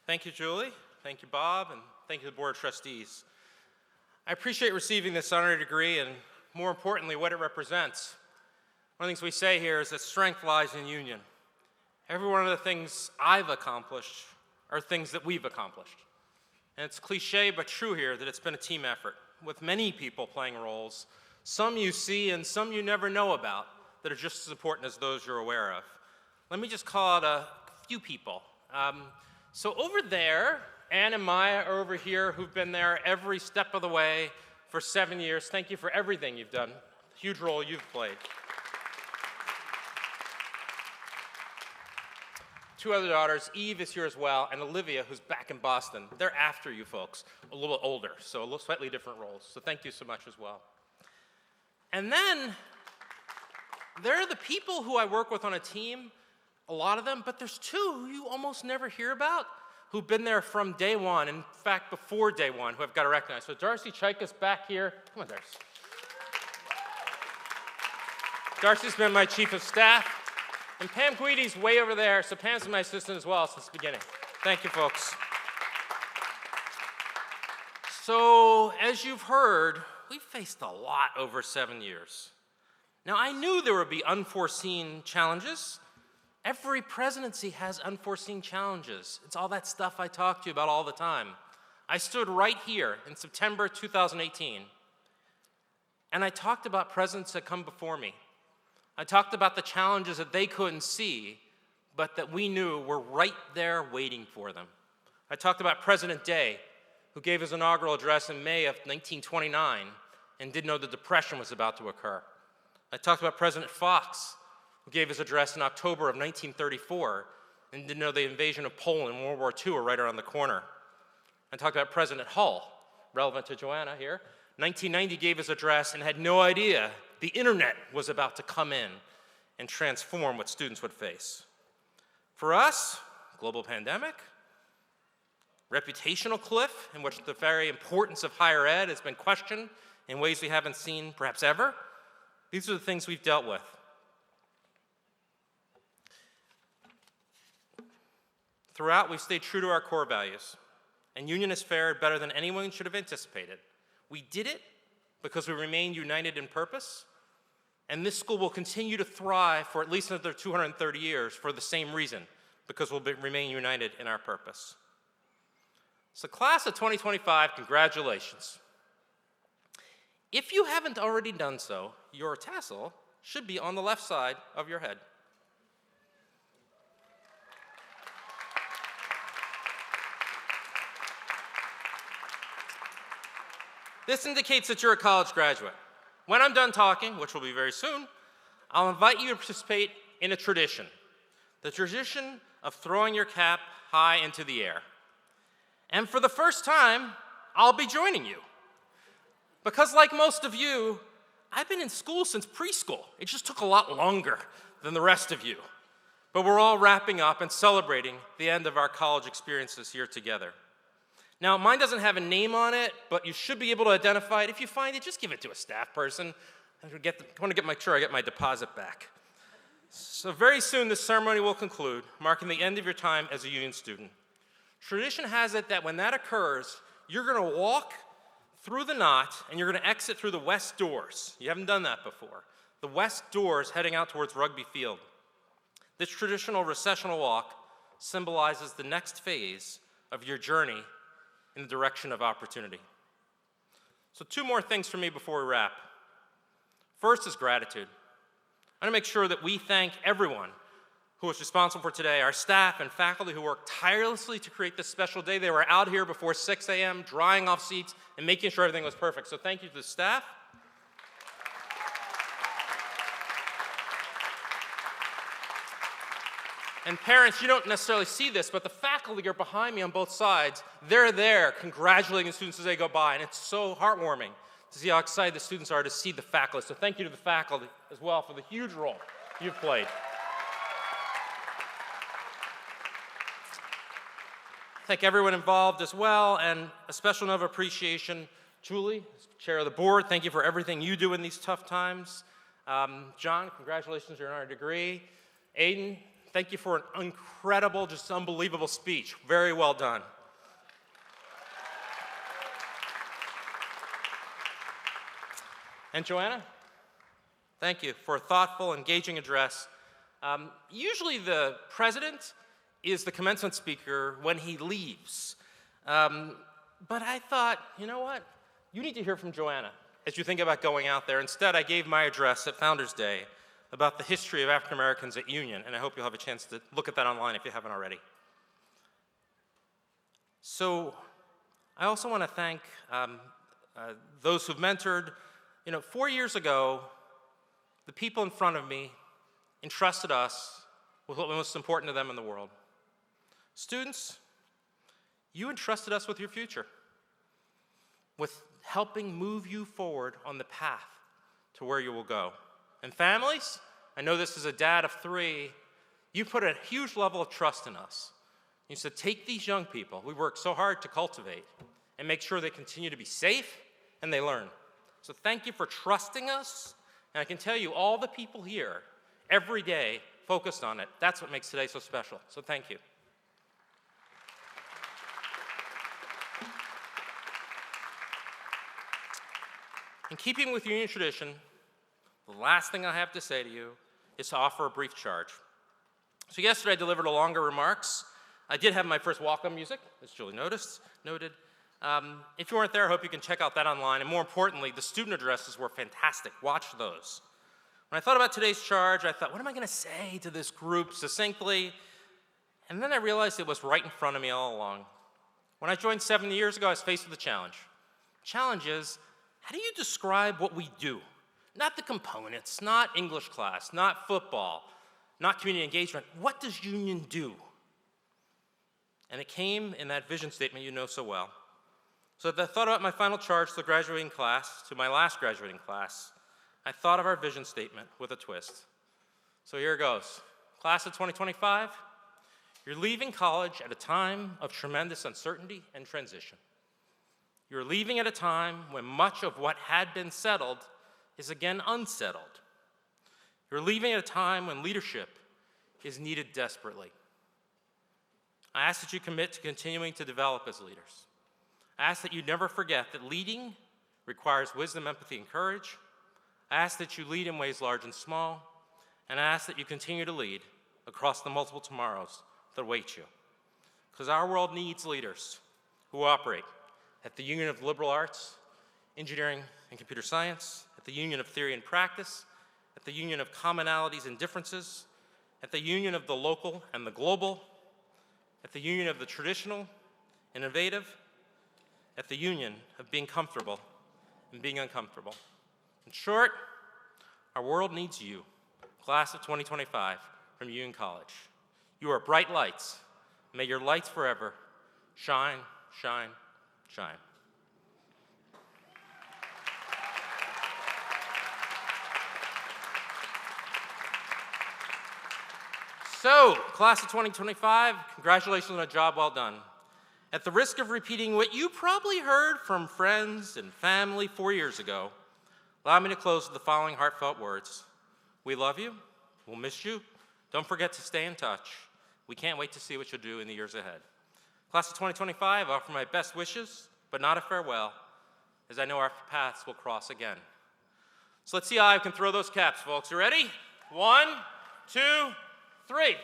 Thank you, Julie. Thank you, Bob, and thank you to the Board of Trustees. I appreciate receiving this honorary degree and, more importantly, what it represents. One of the things we say here is that strength lies in union. Every one of the things I've accomplished are things that we've accomplished. And it's cliche but true here that it's been a team effort, with many people playing roles, some you see and some you never know about, that are just as important as those you're aware of. Let me just call out a few people. So over there, Ann and Maya are over here, who've been there every step of the way for 7 years. Thank you for everything you've done. Huge role you've played. Two other daughters, Eve is here as well, and Olivia, who's back in Boston. They're after you folks, a little older, so a little slightly different roles. So thank you so much as well. And then there are the people who I work with on a team, a lot of them, but there's two who you almost never hear about, who've been there from day one, in fact, before day one, who I've got to recognize. So Darcy Chaika's back here. Come on, Darcy. Darcy's been my chief of staff, and Pam Guidi's way over there, so Pam's my assistant as well since the beginning. Thank you, folks. So, as you've heard, we've faced a lot over 7 years. Now, I knew there would be unforeseen challenges. Every presidency has unforeseen challenges. It's all that stuff I talk to you about all the time. I stood right here in September 2018, and I talked about presidents that come before me. I talked about the challenges that they couldn't see, but that we knew were right there waiting for them. I talked about President Day, who gave his inaugural address in May of 1929 and didn't know the Depression was about to occur. I talked about President Fox, who gave his address in October of 1934 and didn't know the invasion of Poland in World War II were right around the corner. I talked about President Hull, relevant to Joanna here. 1990 gave his address and had no idea the internet was about to come in and transform what students would face. For us, global pandemic, reputational cliff in which the very importance of higher ed has been questioned in ways we haven't seen perhaps ever. These are the things we've dealt with. Throughout, we've stayed true to our core values, and Union has fared better than anyone should have anticipated. We did it because we remained united in purpose, and this school will continue to thrive for at least another 230 years for the same reason, because we'll remain united in our purpose. So class of 2025, congratulations. If you haven't already done so, your tassel should be on the left side of your head. This indicates that you're a college graduate. When I'm done talking, which will be very soon, I'll invite you to participate in a tradition, the tradition of throwing your cap high into the air. And for the first time, I'll be joining you. Because like most of you, I've been in school since preschool. It just took a lot longer than the rest of you. But we're all wrapping up and celebrating the end of our college experiences here together. Now, mine doesn't have a name on it, but you should be able to identify it. If you find it, just give it to a staff person. I want to make sure I get my deposit back. So very soon, this ceremony will conclude, marking the end of your time as a Union student. Tradition has it that when that occurs, you're going to walk through the knot, and you're going to exit through the west doors. You haven't done that before. The west doors heading out towards Rugby Field. This traditional recessional walk symbolizes the next phase of your journey in the direction of opportunity. So 2 more things for me before we wrap. First is gratitude. I want to make sure that we thank everyone who was responsible for today, our staff and faculty who worked tirelessly to create this special day. They were out here before 6 a.m., drying off seats and making sure everything was perfect. So thank you to the staff. And parents, you don't necessarily see this, but the faculty are behind me on both sides. They're there congratulating the students as they go by, and it's so heartwarming to see how excited the students are to see the faculty. So thank you to the faculty as well for the huge role you've played. Thank everyone involved as well, and a special note of appreciation. Julie, chair of the board, thank you for everything you do in these tough times. John, congratulations on your degree. Aiden, thank you for an incredible, just unbelievable speech. Very well done. And Joanna, thank you for a thoughtful, engaging address. Usually the president is the commencement speaker when he leaves. But I thought, you know what? You need to hear from Joanna as you think about going out there. Instead, I gave my address at Founders Day about the history of African Americans at Union, and I hope you'll have a chance to look at that online if you haven't already. So I also want to thank those who've mentored. 4 years ago, the people in front of me entrusted us with what was most important to them in the world. Students, you entrusted us with your future, with helping move you forward on the path to where you will go. And families, I know this is a dad of 3, you put a huge level of trust in us. You said, take these young people we work so hard to cultivate and make sure they continue to be safe and they learn. So thank you for trusting us, and I can tell you all the people here every day focused on it. That's what makes today so special, so thank you. In keeping with Union tradition, the last thing I have to say to you is to offer a brief charge. So yesterday I delivered a longer remarks. I did have my first welcome music, as Julie noted. If you weren't there, I hope you can check out that online. And more importantly, the student addresses were fantastic. Watch those. When I thought about today's charge, I thought, what am I going to say to this group succinctly? And then I realized it was right in front of me all along. When I joined 7 years ago, I was faced with a challenge. The challenge is, how do you describe what we do? Not the components, not English class, not football, not community engagement. What does Union do? And it came in that vision statement you know so well. So as I thought about my final charge to the graduating class, to my last graduating class, I thought of our vision statement with a twist. So here it goes. Class of 2025, you're leaving college at a time of tremendous uncertainty and transition. You're leaving at a time when much of what had been settled is again unsettled. You're leaving at a time when leadership is needed desperately. I ask that you commit to continuing to develop as leaders. I ask that you never forget that leading requires wisdom, empathy, and courage. I ask that you lead in ways large and small, and I ask that you continue to lead across the multiple tomorrows that await you. Because our world needs leaders who operate at the Union of Liberal Arts, Engineering, and Computer Science, at the Union of Theory and Practice, at the Union of Commonalities and Differences, at the Union of the Local and the Global, at the Union of the Traditional and Innovative, at the Union of being comfortable and being uncomfortable. In short, our world needs you, class of 2025 from Union College. You are bright lights. May your lights forever shine, shine, shine. So, class of 2025, congratulations on a job well done. At the risk of repeating what you probably heard from friends and family 4 years ago, allow me to close with the following heartfelt words. We love you. We'll miss you. Don't forget to stay in touch. We can't wait to see what you'll do in the years ahead. Class of 2025, I offer my best wishes, but not a farewell, as I know our paths will cross again. So let's see how I can throw those caps, folks. You ready? 1, 2, 3.